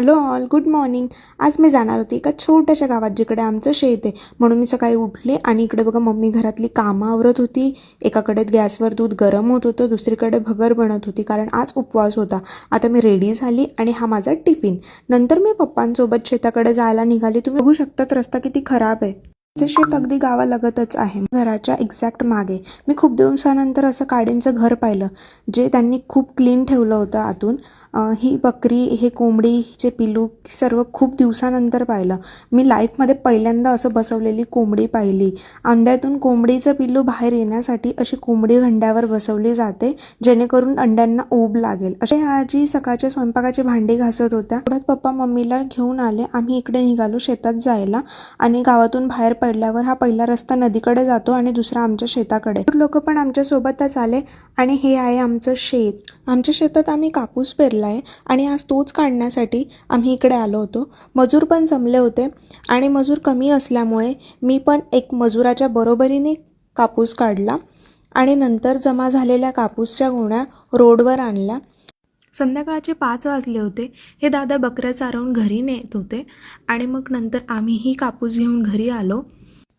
Hello all, good morning. आज मी जाणार होती एका छोट्याशा गावात जिकडे आमचं शेत आहे. म्हणून मी सकाळी उठले आणि इकडे बघा मम्मी घरातली कामं आवरत होती. एकाकडे गॅसवर दूध गरम होत होतं, दुसरीकडे भगर बनत होती कारण आज उपवास होता. आता मी रेडी झाली आणि हा माझा टिफिन. नंतर मी पप्पांसोबत शेताकडे जायला निघाली. तुम्ही बघू शकतात रस्ता किती खराब आहे. आमचे शेत अगदी गावालगतच आहे, घराच्या एक्झॅक्ट मागे. मी खूप दिवसानंतर असं काडींचं घर पाहिलं जे त्यांनी खूप क्लीन ठेवलं होतं आतून. ही बकरी, हे कोंबडी, हिचे पिलू सर्व खूप दिवसानंतर पाहिलं. मी लाईफमध्ये पहिल्यांदा असं बसवलेली कोंबडी पाहिली. अंड्यातून कोंबडीचं पिल्लू बाहेर येण्यासाठी अशी कोंबडी घंड्यावर बसवली जाते जेणेकरून अंड्यांना ऊब लागेल. असे आजी सकाळच्या स्वयंपाकाची भांडी घासत होत्या. थोड्यात पप्पा मम्मीला घेऊन आले. आम्ही इकडे निघालो शेतात जायला आणि गावातून बाहेर पडल्यावर हा पहिला रस्ता नदीकडे जातो आणि दुसरा आमच्या शेताकडे. लोक पण आमच्या सोबतच आले आणि हे आहे आमचं शेत. आमच्या शेतात आम्ही कापूस पेरला आहे आणि आज तोच काढण्यासाठी आम्ही इकडे आलो होतो. मजूर पण जमले होते आणि मजूर कमी असल्यामुळे मी पण एक मजुराच्या बरोबरीने कापूस काढला आणि नंतर जमा झालेल्या कापूसच्या गोण्या रोडवर आणल्या. संध्याकाळचे 5 वाजले होते. हे दादा बकऱ्या चारवून घरी नेत होते आणि मग नंतर आम्हीही कापूस घेऊन घरी आलो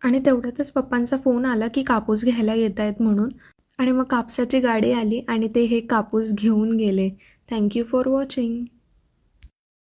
आणि तेवढ्यातच पप्पांचा फोन आला की कापूस घ्यायला येत आहेत म्हणून. आणि मग कापसाची गाडी आली आणि ते हे कापूस घेऊन गेले. Thank you for watching.